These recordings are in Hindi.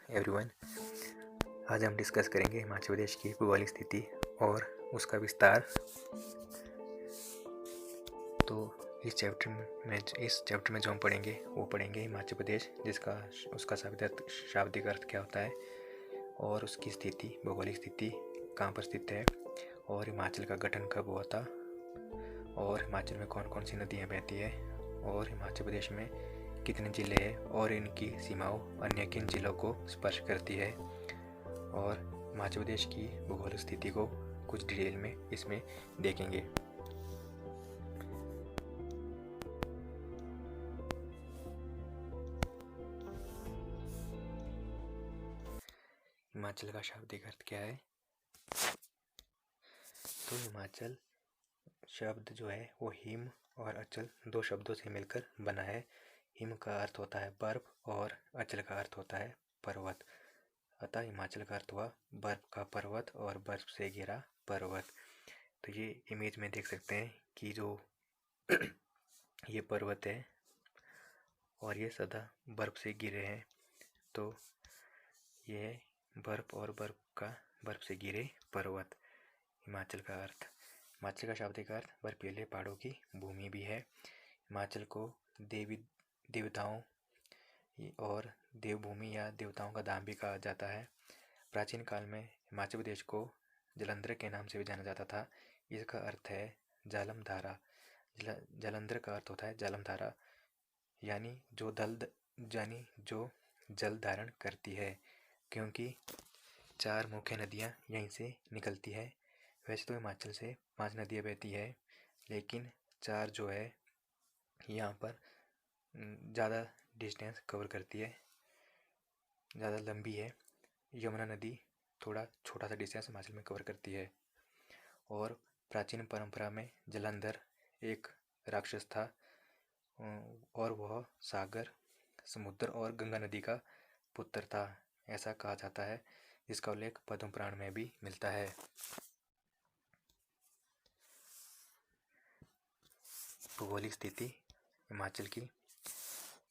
एवरीवन, आज हम डिस्कस करेंगे हिमाचल प्रदेश की भौगोलिक स्थिति और उसका विस्तार। तो इस चैप्टर में जो हम पढ़ेंगे वो पढ़ेंगे हिमाचल प्रदेश, जिसका उसका शाब्दिक अर्थ क्या होता है और उसकी स्थिति, भौगोलिक स्थिति कहाँ पर स्थित है, और हिमाचल का गठन कब हुआ था, और हिमाचल में कौन कौन सी नदियाँ बहती है, और हिमाचल प्रदेश में कितने ज़िले हैं और इनकी सीमाओं अन्य किन जिलों को स्पर्श करती है, और हिमाचल प्रदेश की भूगोलिक स्थिति को कुछ डिटेल में इसमें देखेंगे। हिमाचल का शाब्दिक अर्थ क्या है? तो हिमाचल शब्द जो है वो हिम और अचल दो शब्दों से मिलकर बना है। हिम का अर्थ होता है बर्फ और अचल का अर्थ होता है पर्वत। अतः हिमाचल का अर्थ हुआ बर्फ का पर्वत और बर्फ से घिरा पर्वत। तो ये इमेज में देख सकते हैं कि जो ये पर्वत है और ये सदा बर्फ से घिरे हैं। तो ये बर्फ और बर्फ से घिरे पर्वत हिमाचल का अर्थ। हिमाचल का शाब्दिक अर्थ बर्फीले पहाड़ों की भूमि भी है। हिमाचल को देवताओं और देवभूमि या देवताओं का धाम भी कहा जाता है। प्राचीन काल में हिमाचल प्रदेश को जलंधर के नाम से भी जाना जाता था। इसका अर्थ है जालमधारा। जलंधर का अर्थ होता है जालमधारा, यानी जो जल धारण करती है, क्योंकि 4 मुख्य नदियाँ यहीं से निकलती है। वैसे तो हिमाचल से 5 नदियाँ बहती है, लेकिन 4 जो है यहाँ पर ज़्यादा डिस्टेंस कवर करती है, ज़्यादा लंबी है। यमुना नदी थोड़ा छोटा सा डिस्टेंस हिमाचल में कवर करती है। और प्राचीन परंपरा में जलंधर एक राक्षस था और वह सागर, समुद्र और गंगा नदी का पुत्र था, ऐसा कहा जाता है, जिसका उल्लेख पद्म पुराण में भी मिलता है। भौगोलिक स्थिति हिमाचल की।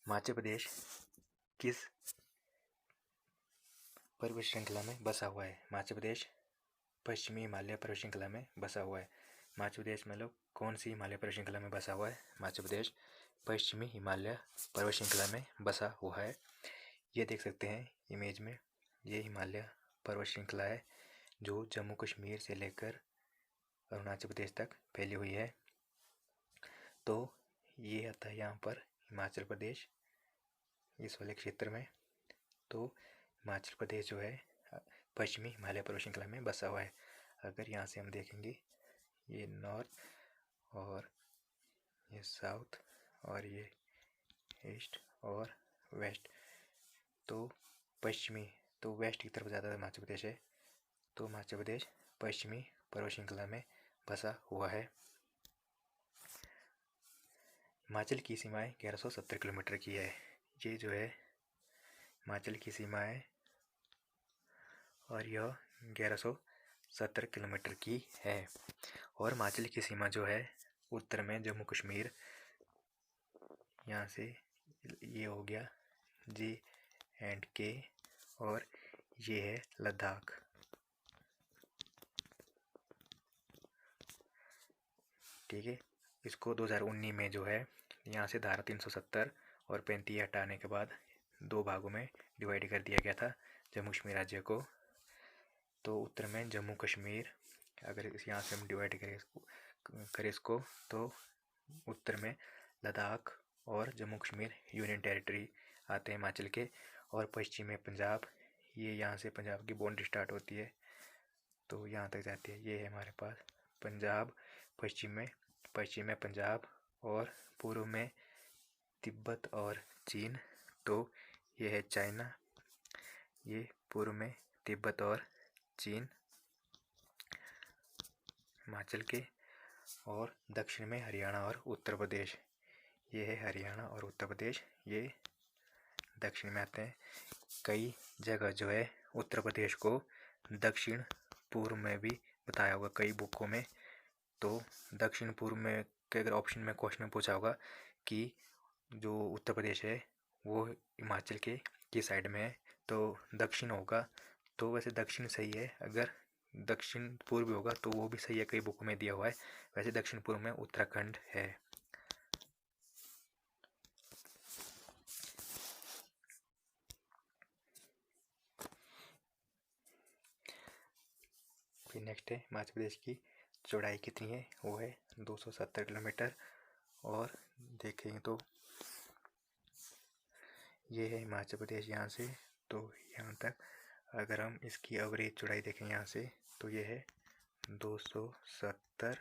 हिमाचल प्रदेश किस पर्वत श्रृंखला में बसा हुआ है? हिमाचल प्रदेश पश्चिमी हिमालय पर्वत श्रृंखला में बसा हुआ है। हिमाचल प्रदेश मतलब कौन सी हिमालय पर्वत श्रृंखला में बसा हुआ है? हिमाचल प्रदेश पश्चिमी हिमालय पर्वत श्रृंखला में बसा हुआ है। ये देख सकते हैं इमेज में, ये हिमालय पर्वत श्रृंखला है जो जम्मू कश्मीर से लेकर अरुणाचल प्रदेश तक फैली हुई है। तो ये आता है यहाँ पर हिमाचल प्रदेश इस वाले क्षेत्र में। तो हिमाचल प्रदेश जो है पश्चिमी हिमालय पर्वत श्रृंखला में बसा हुआ है। अगर यहाँ से हम देखेंगे, ये नॉर्थ और ये साउथ और ये ईस्ट और वेस्ट, तो पश्चिमी, तो वेस्ट की तरफ ज़्यादा हिमाचल प्रदेश है। तो हिमाचल प्रदेश पश्चिमी पर्वत श्रृंखला में बसा हुआ है। हिमाचल की सीमाएं 1170 किलोमीटर की है। ये जो है हिमाचल की सीमा है और यह 1170 किलोमीटर की है। और हिमाचल की सीमा जो है उत्तर में जम्मू कश्मीर, यहाँ से ये हो गया J&K, और ये है लद्दाख। ठीक है, इसको 2019 में जो है यहाँ से धारा 370 और 35 हटाने के बाद 2 भागों में डिवाइड कर दिया गया था जम्मू कश्मीर राज्य को। तो उत्तर में जम्मू कश्मीर, अगर यहाँ से हम डिवाइड करें इसको, तो उत्तर में लद्दाख और जम्मू कश्मीर यूनियन टेरिटरी आते हैं हिमाचल के, और पश्चिम में पंजाब, ये यहाँ से पंजाब की बाउंड्री स्टार्ट होती है तो यहाँ तक जाती है। ये है हमारे पास पंजाब, पश्चिम में पंजाब, और पूर्व में तिब्बत और चीन। तो ये है चाइना, ये पूर्व में तिब्बत और चीन हिमाचल के, और दक्षिण में हरियाणा और उत्तर प्रदेश, ये है हरियाणा और उत्तर प्रदेश, ये दक्षिण में आते हैं। कई जगह जो है उत्तर प्रदेश को दक्षिण पूर्व में भी बताया होगा कई बुकों में। तो दक्षिण पूर्व में के अगर ऑप्शन में क्वेश्चन में पूछा होगा कि जो उत्तर प्रदेश है वो हिमाचल के किस साइड में है, तो दक्षिण होगा, तो वैसे दक्षिण सही है। अगर दक्षिण पूर्व होगा तो वो भी सही है, कई बुक में दिया हुआ है। वैसे दक्षिण पूर्व में उत्तराखंड है। फिर नेक्स्ट है हिमाचल प्रदेश की चौड़ाई कितनी है, वो है 270 किलोमीटर। और देखेंगे तो ये है हिमाचल प्रदेश यहाँ से तो यहाँ तक। अगर हम इसकी एवरेज चौड़ाई देखें यहाँ से तो ये है 270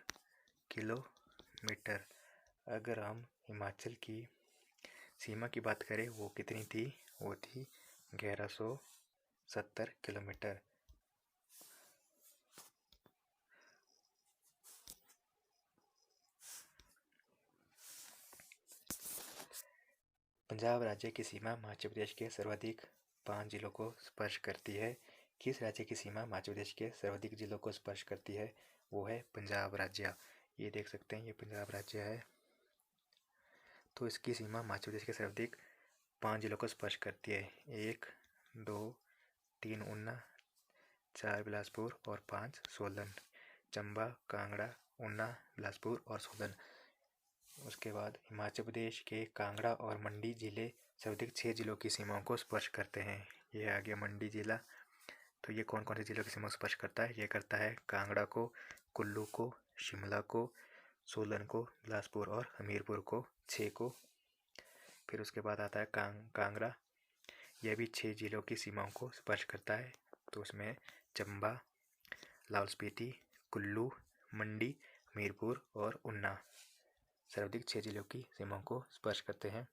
किलोमीटर। अगर हम हिमाचल की सीमा की बात करें वो कितनी थी, वो थी 1170 किलोमीटर। पंजाब राज्य की सीमा हिमाचल प्रदेश के सर्वाधिक 5 जिलों को स्पर्श करती है। किस राज्य की सीमा हिमाचल प्रदेश के सर्वाधिक जिलों को स्पर्श करती है, वो है पंजाब राज्य। ये देख सकते हैं, ये पंजाब राज्य है। तो इसकी सीमा हिमाचल प्रदेश के सर्वाधिक 5 जिलों को स्पर्श करती है। 1, 2, 3 ऊना, 4 बिलासपुर और 5 सोलन। चंबा, कांगड़ा, ऊना, बिलासपुर और सोलन। उसके बाद हिमाचल प्रदेश के कांगड़ा और मंडी जिले सर्वाधिक 6 जिलों की सीमाओं को स्पर्श करते हैं। ये आ गया मंडी जिला। तो ये कौन कौन से जिलों की सीमा स्पर्श करता है, ये करता है कांगड़ा को, कुल्लू को, शिमला को, सोलन को, बिलासपुर और हमीरपुर को, 6 को। फिर उसके बाद आता है कांगड़ा। यह भी 6 जिलों की सीमाओं को स्पर्श करता है। तो उसमें चंबा, लाहौल स्पीति, कुल्लू, मंडी, हमीरपुर और ऊना सर्वाधिक 6 जिलों की सीमाओं को स्पर्श करते हैं।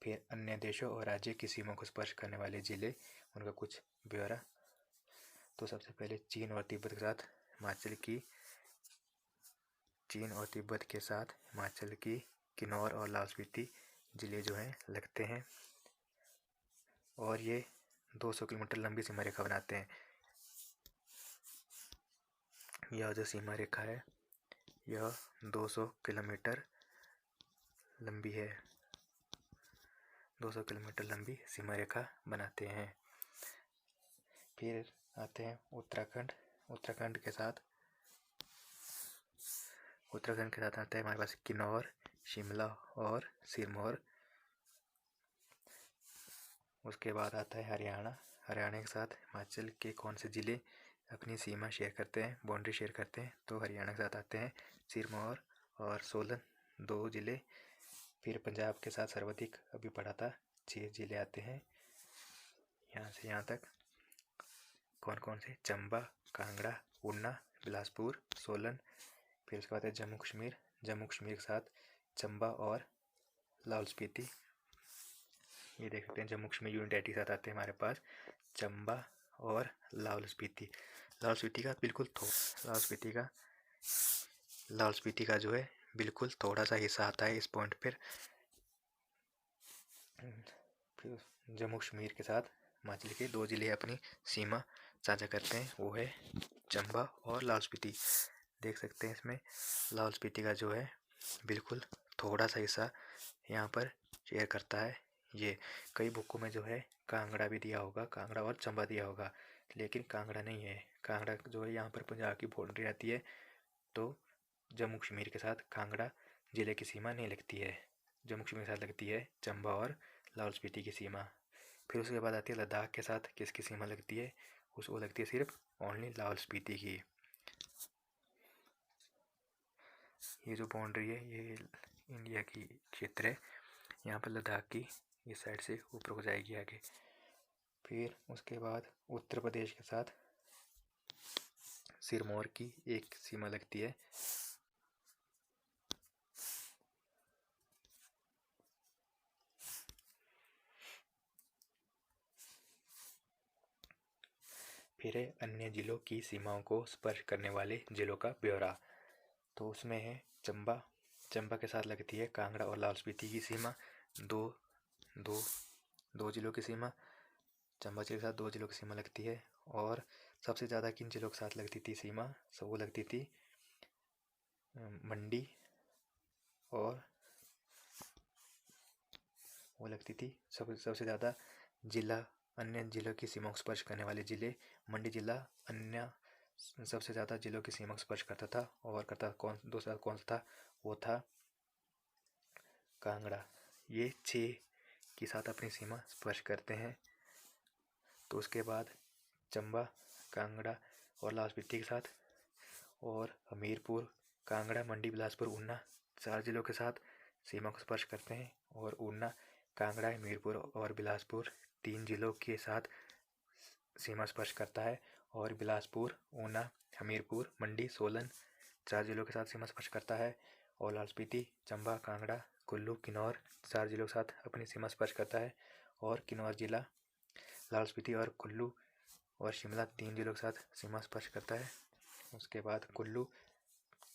फिर अन्य देशों और राज्य की सीमाओं को स्पर्श करने वाले जिले, उनका कुछ ब्यौरा। तो सबसे पहले चीन और तिब्बत के साथ हिमाचल की किन्नौर और लाहौल स्पीति जिले जो हैं लगते हैं। और ये 200 किलोमीटर लंबी सीमा रेखा बनाते हैं। यह जो सीमा रेखा है यह 200 किलोमीटर लंबी है। 200 किलोमीटर लंबी सीमा रेखा बनाते हैं। फिर आते हैं उत्तराखंड। उत्तराखंड के साथ आता है हमारे पास किन्नौर, शिमला और सिरमौर। उसके बाद आता है हरियाणा। हरियाणा के साथ हिमाचल के कौन से ज़िले अपनी सीमा शेयर करते हैं, बाउंड्री शेयर करते हैं, तो हरियाणा के साथ आते हैं सिरमौर और सोलन, 2 ज़िले। फिर पंजाब के साथ सर्वाधिक अभी पढ़ा था, 6 ज़िले आते हैं यहाँ से यहाँ तक। कौन कौन से, चंबा, कांगड़ा, ऊना, बिलासपुर, सोलन। फिर उसके बाद है जम्मू कश्मीर। जम्मू कश्मीर के साथ चंबा और लाहौल स्पीति। ये देख सकते हैं जम्मू कश्मीर यूनिट के साथ आते हैं हमारे पास चंबा और लाहौल स्पीति। लाहौल स्पीति का जो है बिल्कुल थोड़ा सा हिस्सा आता है इस पॉइंट पर। फिर जम्मू कश्मीर के साथ हिमाचल के 2 ज़िले अपनी सीमा साझा करते हैं, वो है चंबा और लाहौल स्पीति। देख सकते हैं इसमें लाहौल स्पीति का जो है बिल्कुल थोड़ा सा हिस्सा यहाँ पर शेयर करता है। ये कई बुकों में जो है कांगड़ा भी दिया होगा, कांगड़ा और चंबा दिया होगा, लेकिन कांगड़ा नहीं है। कांगड़ा जो है यहाँ पर पंजाब की बाउंड्री आती है, तो जम्मू कश्मीर के साथ कांगड़ा ज़िले की सीमा नहीं लगती है। जम्मू कश्मीर के साथ लगती है चंबा और लाहौल स्पीति की सीमा। फिर उसके बाद आती है लद्दाख के साथ किसकी सीमा लगती है, उसको लगती है सिर्फ ओनली लाहौल स्पीति की। ये जो बाउंड्री है ये इंडिया की क्षेत्र है, यहाँ पर लद्दाख की इस साइड से ऊपर को जाएगी आगे। फिर उसके बाद उत्तर प्रदेश के साथ सिरमौर की एक सीमा लगती है। फिर है अन्य जिलों की सीमाओं को स्पर्श करने वाले जिलों का ब्यौरा। तो उसमें है चंबा के साथ लगती है कांगड़ा और लाहौल स्पीति की सीमा, दो जिलों की सीमा। चंबा जिले के साथ 2 जिलों की सीमा लगती है। और सबसे ज़्यादा किन जिलों के साथ लगती थी सीमा, सब वो लगती थी मंडी और वो लगती थी सबसे ज़्यादा जिला अन्य जिलों की सीमा को स्पर्श करने वाले जिले। मंडी जिला अन्य सबसे ज़्यादा जिलों की सीमा को स्पर्श करता था और दूसरा कौन सा था, वो था कांगड़ा। ये 6 के साथ अपनी सीमा स्पर्श करते हैं। तो उसके बाद चंबा, कांगड़ा और लाहौल स्पीति के साथ, और हमीरपुर, कांगड़ा, मंडी, बिलासपुर, ऊना 4 जिलों के साथ सीमा को स्पर्श करते हैं। और ऊना, कांगड़ा, हमीरपुर और बिलासपुर 3 जिलों के साथ सीमा स्पर्श करता है। और बिलासपुर, ऊना, हमीरपुर, मंडी, सोलन 4 जिलों के साथ सीमा स्पर्श करता है। और लाहौल स्पीति, चंबा, कांगड़ा, कुल्लू, किन्नौर 4 जिलों के साथ अपनी सीमा स्पर्श करता है। और किन्नौर जिला लाहौल स्पीति और कुल्लू और शिमला 3 जिलों के साथ सीमा स्पर्श करता है। उसके बाद कुल्लू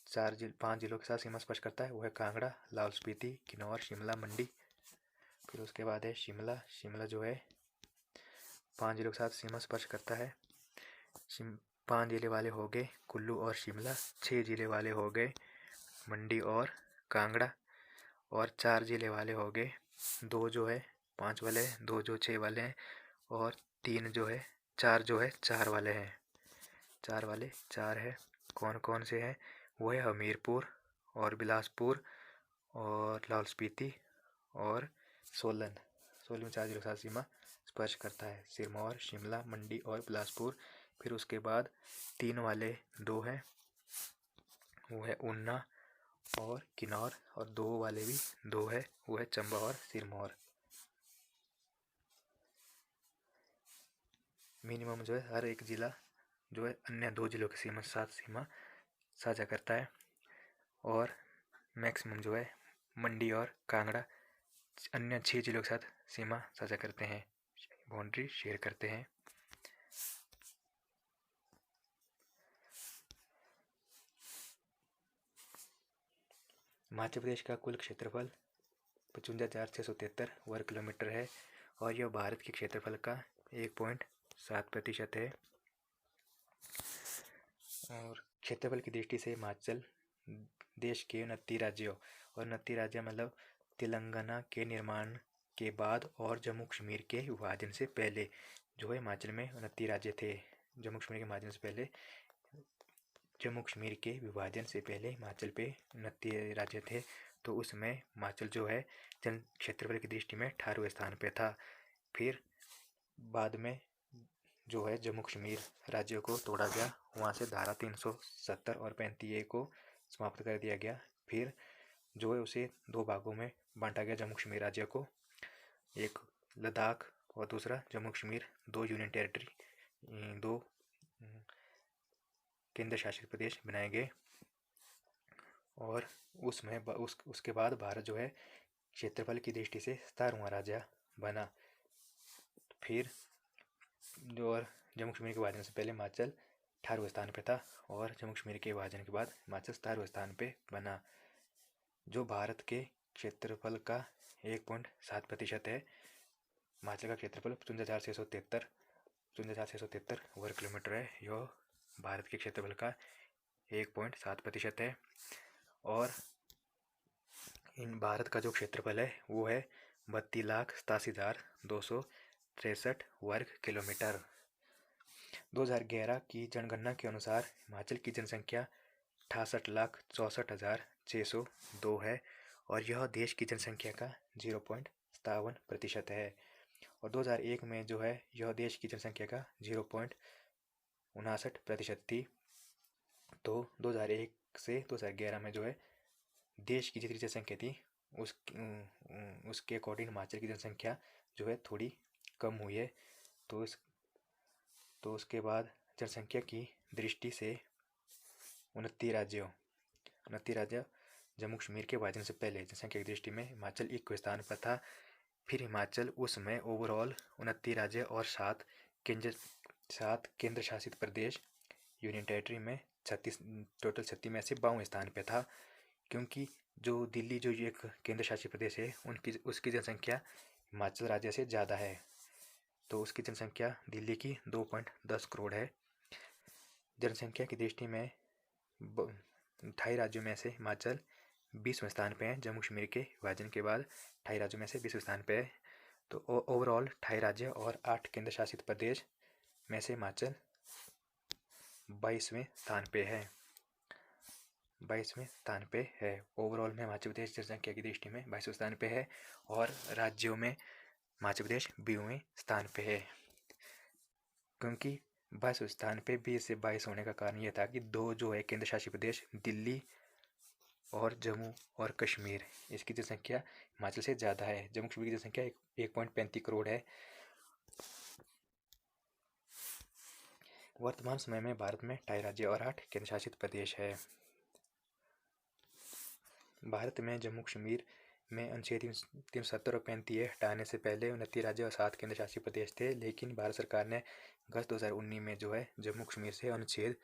5 जिलों के साथ सीमा स्पर्श करता है, वो है कांगड़ा, लाहौल स्पीति, किन्नौर, शिमला, मंडी। फिर उसके बाद है शिमला जो है 5 जिलों के साथ सीमा स्पर्श करता है। 5 जिले वाले हो गए कुल्लू और शिमला, 6 जिले वाले हो गए मंडी और कांगड़ा, और 4 जिले वाले हो गए 2 जो है 5 वाले हैं, 2 जो 6 वाले हैं, और 3 जो है 4 जो है 4 वाले हैं। 4 है। कौन कौन से हैं, वो है हमीरपुर और बिलासपुर और लाहौल स्पीति और सोलन। 4 जिलों के साथ सीमा स्पर्श करता है, सिरमौर, शिमला, मंडी और बिलासपुर। फिर उसके बाद 3 वाले 2 हैं, वो है ऊना और किन्नौर, और 2 वाले भी 2 है, वो है चंबा और सिरमौर। मिनिमम जो है हर एक जिला जो है अन्य 2 जिलों के साथ सीमा साझा करता है। और मैक्सिमम जो है मंडी और कांगड़ा अन्य 6 जिलों के साथ सीमा साझा करते हैं, बाउंड्री शेयर करते हैं। हिमाचल प्रदेश का कुल क्षेत्रफल 55,673 वर्ग किलोमीटर है और यह भारत के क्षेत्रफल का 1.7% है। और क्षेत्रफल की दृष्टि से हिमाचल देश के 29 राज्यों, और 29 राज्य मतलब तेलंगाना के निर्माण के बाद और जम्मू कश्मीर के विभाजन से पहले जो है हिमाचल में 29 राज्य थे। जम्मू कश्मीर के विभाजन से पहले हिमाचल पे 29 राज्य थे। तो उसमें हिमाचल जो है जन क्षेत्रफल की दृष्टि में 18वें स्थान पे था। फिर बाद में जो है जम्मू कश्मीर राज्य को तोड़ा गया, वहाँ से धारा 370 और 35A को समाप्त कर दिया गया। फिर जो है उसे 2 भागों में बांटा गया जम्मू कश्मीर राज्य को, एक लद्दाख और दूसरा जम्मू कश्मीर। 2 यूनियन टेरिटरी, 2 केंद्र शासित प्रदेश बनाए गए। और उसके बाद भारत जो है क्षेत्रफल की दृष्टि से 17वां राज्य बना। फिर जो और जम्मू कश्मीर के विभाजन से पहले हिमाचल 18वें स्थान पे था और जम्मू कश्मीर के विभाजन के बाद हिमाचल 17वें स्थान पे बना। जो भारत के क्षेत्रफल का 1.7% है। हिमाचल का क्षेत्रफल 55,673 वर्ग किलोमीटर है। यह भारत के क्षेत्रफल का 1.7% है। और इन भारत का जो क्षेत्रफल है वो है 32,87,263 वर्ग किलोमीटर। 2011 की जनगणना के अनुसार हिमाचल की जनसंख्या 68,64,602 है और यह देश की जनसंख्या का 0.57% है। और 2001 में जो है यह देश की जनसंख्या का 0.59% थी। तो 2001 से 2011 में जो है देश की जितनी जनसंख्या थी उसके अकॉर्डिंग हिमाचल की जनसंख्या जो है थोड़ी कम हुई है। तो उसके बाद जनसंख्या की दृष्टि से 29 राज्य जम्मू कश्मीर के विभाजन से पहले जनसंख्या की दृष्टि में हिमाचल 1वें स्थान पर था। फिर हिमाचल उसमें ओवरऑल 29 राज्य और 7 केंद्र शासित प्रदेश यूनियन टेरिटरी में 36 में से 52वें स्थान पे था। क्योंकि जो दिल्ली जो एक केंद्र शासित प्रदेश है उसकी जनसंख्या हिमाचल राज्य से ज़्यादा है, तो उसकी जनसंख्या दिल्ली की 2.10 करोड़ है। जनसंख्या की दृष्टि में 28 राज्यों में से हिमाचल 20वें स्थान पे है। जम्मू कश्मीर के विभाजन के बाद 28 राज्यों में से 20वें स्थान पे है। तो ओवरऑल 28 राज्य और 8 केंद्र शासित प्रदेश में से हिमाचल 22वें स्थान पे है। 22वें स्थान पे है। ओवरऑल में हिमाचल प्रदेश जनसंख्या की दृष्टि में 22वें स्थान पे है और राज्यों में हिमाचल प्रदेश 20वें स्थान पे है। क्योंकि 22वें स्थान पे 20 से 22 होने का कारण यह था कि दो जो है केंद्र शासित प्रदेश दिल्ली और जम्मू और कश्मीर, इसकी जनसंख्या हिमाचल से ज़्यादा है। जम्मू कश्मीर की जनसंख्या 1.35 करोड़ है। वर्तमान समय में भारत में 28 राज्य और 8 केंद्र शासित प्रदेश है। भारत में जम्मू कश्मीर में अनुच्छेद 370 और 35A हटाने से पहले 29 राज्य और 7 केंद्र शासित प्रदेश थे, लेकिन भारत सरकार ने अगस्त 2019 में जो है जम्मू कश्मीर से अनुच्छेद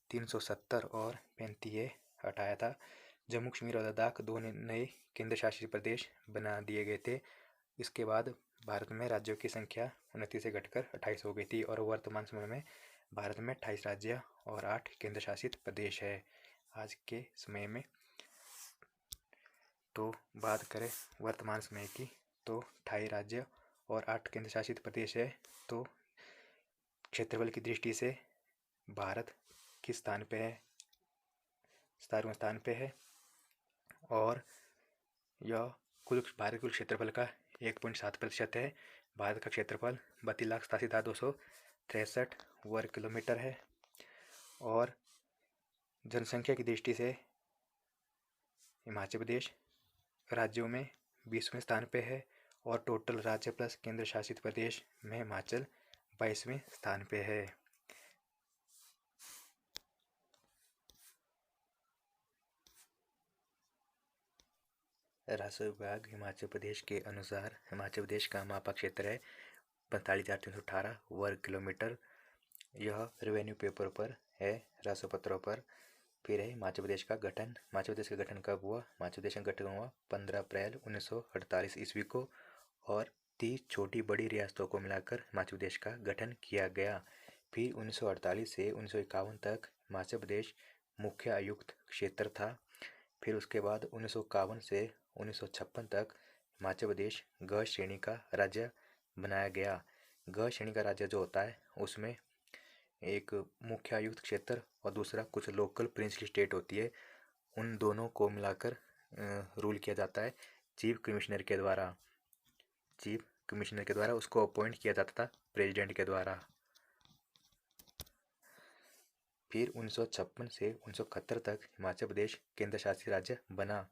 370 और 35A हटाया था। जम्मू कश्मीर और लद्दाख दो नए केंद्र शासित प्रदेश बना दिए गए थे। इसके बाद भारत में राज्यों की संख्या 29 से घटकर 28 हो गई थी और वर्तमान समय में भारत में 28 राज्य और 8 केंद्र शासित प्रदेश है आज के समय में। तो बात करें वर्तमान समय की, तो 28 राज्य और 8 केंद्र शासित प्रदेश है। तो क्षेत्रफल की दृष्टि से भारत किस स्थान पे है? 17वें स्थान पे है और यह भारत कुल क्षेत्रफल का 1.7% है। भारत का क्षेत्रफल 32,87,263 वर्ग किलोमीटर है और जनसंख्या की दृष्टि से हिमाचल प्रदेश राज्यों में 20वें स्थान पे है और टोटल राज्य प्लस केंद्र शासित प्रदेश में हिमाचल 22वें स्थान पे है। राजस्व विभाग हिमाचल प्रदेश के अनुसार हिमाचल प्रदेश का मापा क्षेत्र है 45,318 वर्ग किलोमीटर। यह रेवेन्यू पेपर पर है, राजस्व पत्रों पर। फिर है हिमाचल प्रदेश का गठन। हिमाचल प्रदेश का गठन कब हुआ? हिमाचल प्रदेश का गठन हुआ 15 अप्रैल 1948 ईस्वी को और 30 छोटी बड़ी रियासतों को मिलाकर हिमाचल प्रदेश का गठन किया गया। फिर 1948 से 1951 तक हिमाचल प्रदेश मुख्य आयुक्त क्षेत्र था। फिर उसके बाद 1951 से 1956 तक हिमाचल प्रदेश ग श्रेणी का राज्य बनाया गया। ग श्रेणी का राज्य जो होता है उसमें एक मुख्य आयुक्त क्षेत्र और दूसरा कुछ लोकल प्रिंसली स्टेट होती है, उन दोनों को मिलाकर रूल किया जाता है चीफ कमिश्नर के द्वारा। चीफ कमिश्नर के द्वारा उसको अपॉइंट किया जाता था प्रेसिडेंट के द्वारा। फिर 1956 से 1971 तक हिमाचल प्रदेश केंद्र शासित राज्य बना,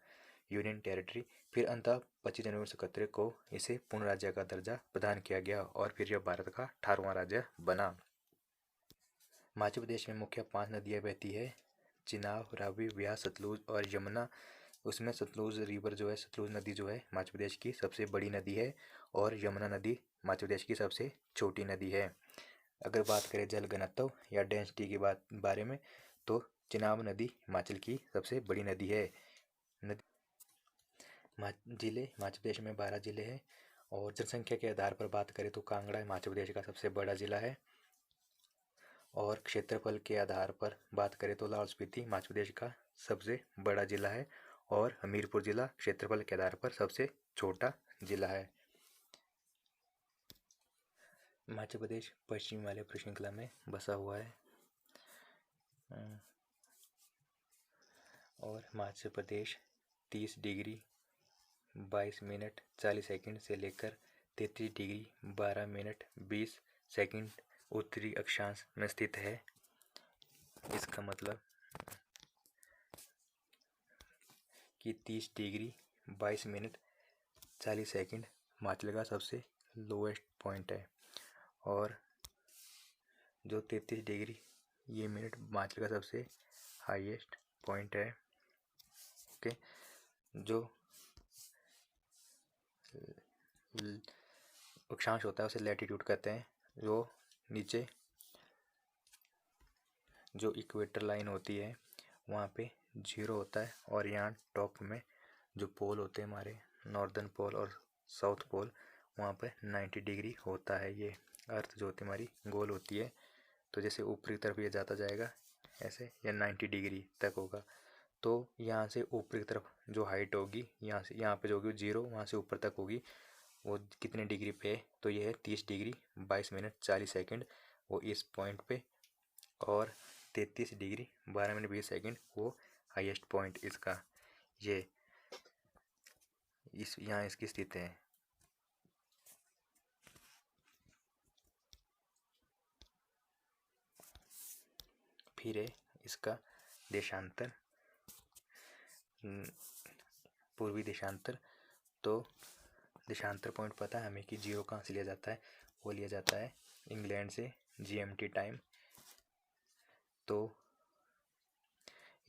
यूनियन टेरिटरी। फिर अंततः 25 जनवरी 1971 को इसे पूर्ण राज्य का दर्जा प्रदान किया गया और फिर यह भारत का 18वां राज्य बना। हिमाचल प्रदेश में मुख्य 5 नदियाँ बहती है, चिनाब, रावी, व्यास, सतलुज और यमुना। उसमें सतलुज रिवर जो है, सतलुज नदी जो है हिमाचल प्रदेश की सबसे बड़ी नदी है और यमुना नदी हिमाचल प्रदेश की सबसे छोटी नदी है। अगर बात करें जल घनत्व या डेंसिटी की बारे में, तो चिनाब नदी हिमाचल की सबसे बड़ी नदी है। जिले हिमाचल प्रदेश में 12 जिले हैं और जनसंख्या के आधार पर बात करें तो कांगड़ा हिमाचल प्रदेश का सबसे बड़ा जिला है और क्षेत्रफल के आधार पर बात करें तो लाहौल स्पीति हिमाचल प्रदेश का सबसे बड़ा जिला है और हमीरपुर जिला क्षेत्रफल के आधार पर सबसे छोटा जिला है। हिमाचल प्रदेश पश्चिमी हिमालय श्रृंखला में बसा हुआ है और Himachal Pradesh 30 degree 22 minute 40 second से लेकर 33 डिग्री 12 मिनट 20 सेकंड उत्तरी अक्षांश में स्थित है। इसका मतलब कि 30 डिग्री 22 मिनट 40 सेकंड हिमाचल का सबसे लोएस्ट पॉइंट है और जो 33 डिग्री ये मिनट हिमाचल का सबसे हाईएस्ट पॉइंट है। ओके, जो अक्षांश होता है उसे लैटिट्यूड कहते हैं। जो नीचे जो इक्वेटर लाइन होती है वहाँ पे 0 होता है और यहाँ टॉप में जो पोल होते हैं हमारे नॉर्दर्न पोल और साउथ पोल वहाँ पे 90 डिग्री होता है। ये अर्थ जो होती है हमारी गोल होती है, तो जैसे ऊपरी तरफ ये जाता जाएगा ऐसे या 90 डिग्री तक होगा। तो यहाँ से ऊपरी तरफ जो हाइट होगी यहाँ से यहाँ पे जो होगी 0, वहाँ से ऊपर तक होगी वो कितने डिग्री पे है, तो ये है 30 डिग्री 22 मिनट 40 सेकंड वो इस पॉइंट पे, और 33 डिग्री 12 मिनट 20 सेकंड वो हाईएस्ट पॉइंट इसका, ये इस यहाँ इसकी स्थिति है। फिर है इसका देशांतर, पूर्वी देशांतर। तो देशांतर पॉइंट पता है हमें कि 0 कहाँ से लिया जाता है, वो लिया जाता है इंग्लैंड से GMT टाइम। तो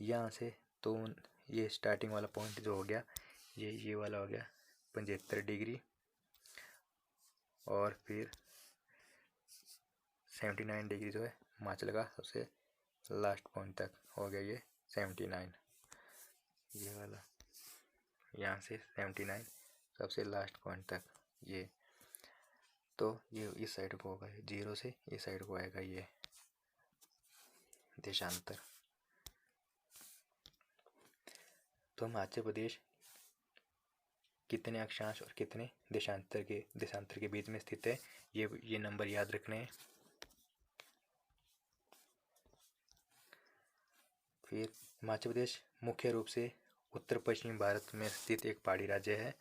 यहाँ से तो ये स्टार्टिंग वाला पॉइंट जो हो गया, ये वाला हो गया 75 डिग्री, और फिर 79 डिग्री जो है हिमाचल का सबसे लास्ट पॉइंट तक हो गया ये 79, ये वाला यहाँ से 79 सबसे लास्ट पॉइंट तक ये। तो ये इस साइड को होगा, 0 से इस साइड को आएगा ये देशांतर। तो हिमाचल प्रदेश कितने अक्षांश और कितने देशांतर के बीच में स्थित है, ये नंबर याद रखने हैं। फिर हिमाचल प्रदेश मुख्य रूप से उत्तर पश्चिमी भारत में स्थित एक पहाड़ी राज्य है।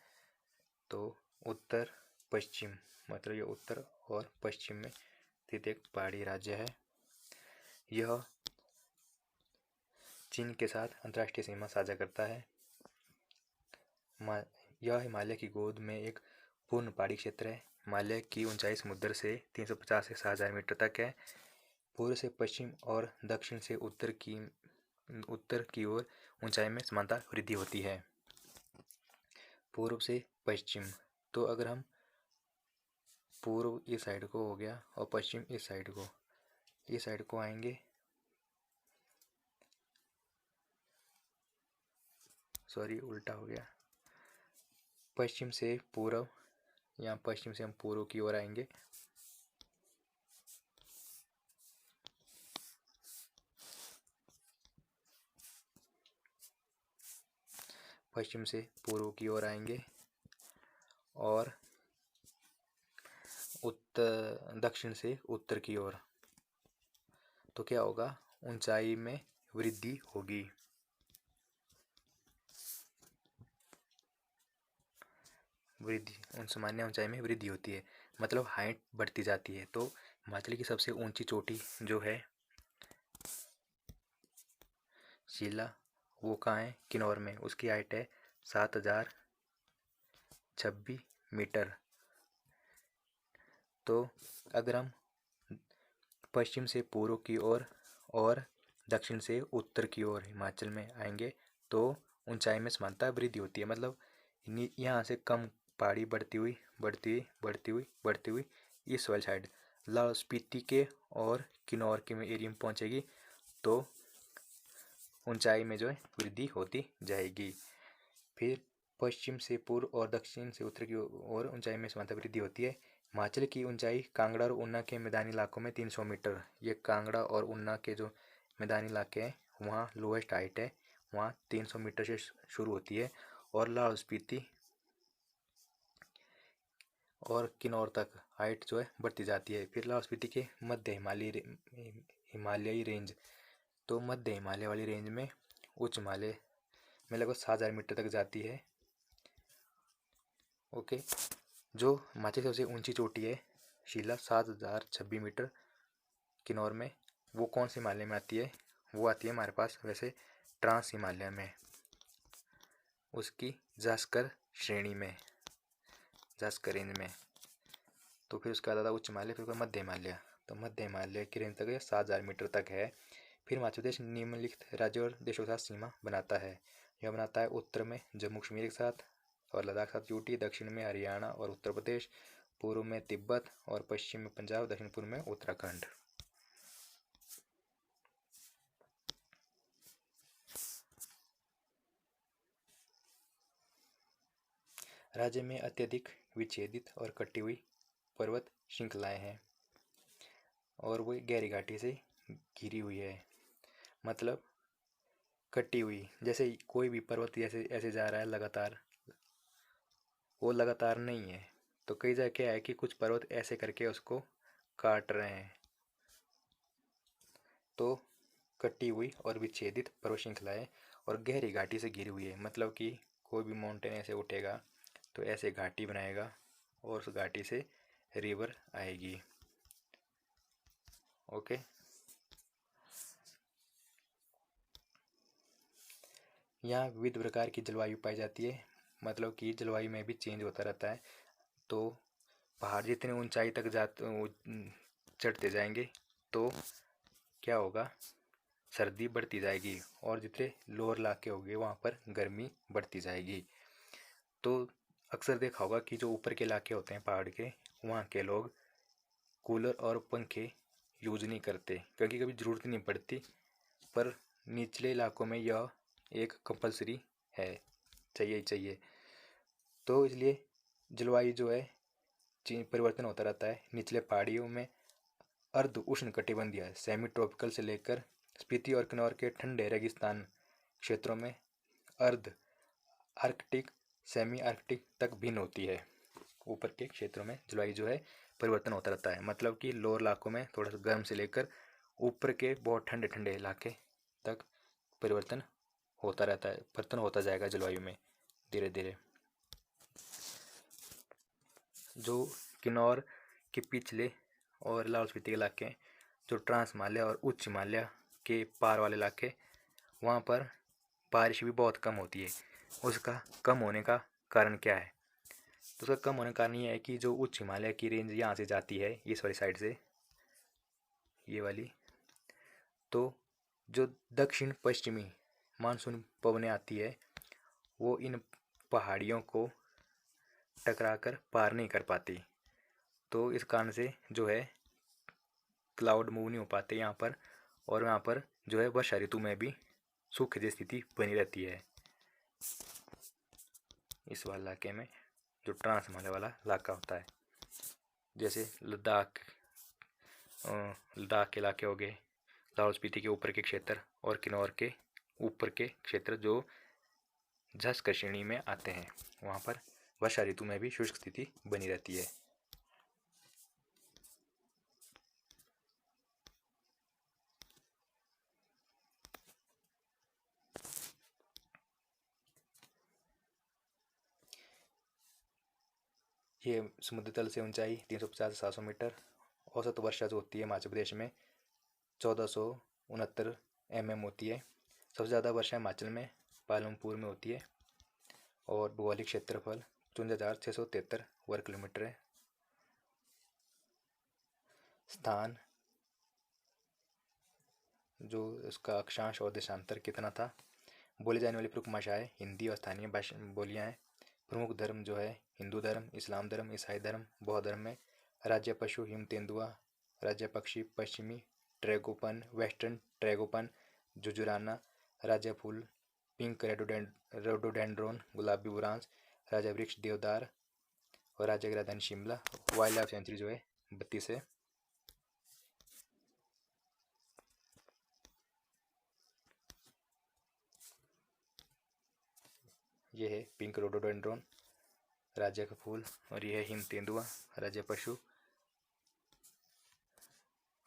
तो उत्तर पश्चिम मतलब ये उत्तर और पश्चिम में स्थित एक पहाड़ी राज्य है। यह चीन के साथ अंतर्राष्ट्रीय सीमा साझा करता है। यह हिमालय की गोद में एक पूर्ण पहाड़ी क्षेत्र है। हिमालय की ऊंचाई समुद्र से 350 से 6000 मीटर तक है। पूर्व से पश्चिम और दक्षिण से उत्तर की ओर ऊंचाई में समानता वृद्धि होती है। पूर्व से पश्चिम, तो अगर हम पूर्व इस साइड को हो गया और पश्चिम इस साइड को आएंगे, सॉरी उल्टा हो गया, पश्चिम से पूर्व, यहाँ पश्चिम से हम पूर्व की ओर आएंगे। पश्चिम से पूर्व की ओर आएंगे और दक्षिण से उत्तर की ओर, तो क्या होगा, ऊंचाई में वृद्धि होगी। सामान्य ऊंचाई में वृद्धि होती है, मतलब हाइट बढ़ती जाती है। तो हिमाचल की सबसे ऊंची चोटी जो है शिला, वो कहाँ है, किन्नौर में। उसकी हाइट है 7026 मीटर। तो अगर हम पश्चिम से पूर्व की ओर और दक्षिण से उत्तर की ओर हिमाचल में आएंगे तो ऊंचाई में समानता वृद्धि होती है, मतलब यहाँ से कम पहाड़ी बढ़ती हुई इस वाली साइड लाहौल स्पीति के और किन्नौर के एरिया में पहुँचेगी, तो ऊंचाई में जो है वृद्धि होती जाएगी। फिर पश्चिम से पूर्व और दक्षिण से उत्तर की ओर ऊंचाई में समानता वृद्धि होती है। हिमाचल की ऊंचाई कांगड़ा और ऊना के मैदानी इलाकों में 300 मीटर, ये कांगड़ा और ऊना के जो मैदानी इलाके हैं वहाँ लोएस्ट हाइट है, वहाँ 300 मीटर से शुरू होती है, और लाहौल स्पीति और किन्नौर तक हाइट जो है बढ़ती जाती है। फिर लाहौल स्पीति के मध्य हिमालयी रेंज, तो मध्य हिमालय वाली रेंज में उच्च हिमालय में लगभग 7000 मीटर तक जाती है। ओके, जो हिमाचल की सबसे ऊंची चोटी है शिला 7026 मीटर किन्नौर में, वो कौन से हिमालय में आती है, वो आती है हमारे पास वैसे ट्रांस हिमालय में, उसकी जास्कर श्रेणी में, जास्कर रेंज में। तो फिर उसका आता था उच्च हिमालय, फिर मध्य हिमालय, तो मध्य हिमालय की रेंज तक 7000 मीटर तक है। फिर हिमाचल प्रदेश निम्नलिखित राज्यों और देशों के साथ सीमा बनाता है। यह बनाता है उत्तर में जम्मू कश्मीर के साथ और लद्दाख के साथ यूटी, दक्षिण में हरियाणा और उत्तर प्रदेश, पूर्व में तिब्बत और पश्चिम में पंजाब, दक्षिण पूर्व में उत्तराखंड। राज्य में अत्यधिक विच्छेदित और कटी हुई पर्वत श्रृंखलाएं हैं और वो गहरी घाटी से घिरी हुई है, मतलब कटी हुई, जैसे कोई भी पर्वत जैसे ऐसे जा रहा है लगातार, वो लगातार नहीं है, तो कई जगह क्या है कि कुछ पर्वत ऐसे करके उसको काट रहे हैं। तो कटी हुई और विच्छेदित पर्वत श्रृंखलाएं और गहरी घाटी से घिरी हुई है, मतलब कि कोई भी माउंटेन ऐसे उठेगा तो ऐसे घाटी बनाएगा और उस घाटी से रिवर आएगी। ओके। यहाँ विविध प्रकार की जलवायु पाई जाती है, मतलब कि जलवायु में भी चेंज होता रहता है। तो पहाड़ जितने ऊंचाई तक चढ़ते जाएंगे तो क्या होगा, सर्दी बढ़ती जाएगी, और जितने लोअर इलाके होंगे वहाँ पर गर्मी बढ़ती जाएगी। तो अक्सर देखा होगा कि जो ऊपर के इलाके होते हैं पहाड़ के, वहाँ के लोग कूलर और पंखे यूज नहीं करते क्योंकि कभी ज़रूरत नहीं पड़ती, पर निचले इलाकों में यह एक कंपलसरी है, चाहिए ही चाहिए। तो इसलिए जलवायु जो है परिवर्तन होता रहता है। निचले पहाड़ियों में अर्ध उष्ण कटिबंधीय सेमी ट्रॉपिकल से लेकर स्पीति और किन्नौर के ठंडे रेगिस्तान क्षेत्रों में अर्ध आर्कटिक सेमी आर्कटिक तक भिन्न होती है। ऊपर के क्षेत्रों में जलवायु जो है परिवर्तन होता रहता है, मतलब कि लोअर इलाकों में थोड़ा सा गर्म से लेकर ऊपर के बहुत ठंडे ठंडे इलाके तक परिवर्तन होता रहता है, परिवर्तन होता जाएगा जलवायु में धीरे धीरे। जो किन्नौर के पिछले और लाहौल स्पीति के इलाके, जो ट्रांस हिमालय और उच्च हिमालय के पार वाले इलाके, वहाँ पर बारिश भी बहुत कम होती है। उसका कम होने का कारण क्या है? तो उसका कम होने का कारण ये है कि जो उच्च हिमालय की रेंज यहाँ से जाती है इस वाली साइड से, ये वाली, तो जो दक्षिण पश्चिमी मानसून पवनें आती है वो इन पहाड़ियों को टकराकर पार नहीं कर पाती। तो इस कारण से जो है क्लाउड मूव नहीं हो पाते यहाँ पर, और यहाँ पर जो है वर्षा ऋतु में भी सूखे जैसी स्थिति बनी रहती है। इस वाले इलाके में जो ट्रांस हिमालय वाला इलाका होता है, जैसे लद्दाख के इलाके हो गए, लाहौल स्पीति के ऊपर के क्षेत्र और किन्नौर के ऊपर के क्षेत्र जो झस्कर श्रेणी में आते हैं, वहाँ पर वर्षा ऋतु में भी शुष्क स्थिति बनी रहती है। ये समुद्र तल से ऊंचाई 350 से 700 मीटर। औसत वर्षा जो होती है हिमाचल प्रदेश में 1469 mm होती है। सबसे ज़्यादा वर्षा हिमाचल में पालमपुर में होती है, और भौगोलिक क्षेत्रफल 54,673 वर्ग किलोमीटर है। स्थान, जो उसका अक्षांश और देशांतर कितना था। बोली जाने वाली प्रमुख भाषाएं हिंदी और स्थानीय भाषा बोलियाँ हैं। प्रमुख धर्म जो है हिंदू धर्म, इस्लाम धर्म, ईसाई धर्म, बौद्ध धर्म में। राज्य पशु हिम तेंदुआ। राज्य पक्षी पश्चिमी ट्रैगोपन, वेस्टर्न ट्रैगोपन, जुजुराना। राज्य फूल पिंक रोडोडेंड्रोन, गुलाबी बुरांस। राज्य वृक्ष देवदार, और राज्य राजधानी शिमला। वाइल्ड लाइफ सेंचुरी जो है 32 है। ये है पिंक रोडोडेंड्रोन, राज्य का फूल, और ये है हिम तेंदुआ, राज्य पशु,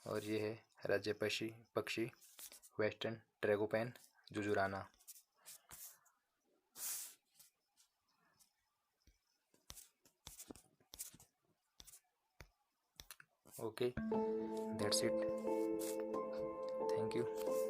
और ये है राज्य पक्षी वेस्टर्न ट्रैगोपैन, जुजुराना। Okay, that's it, thank you.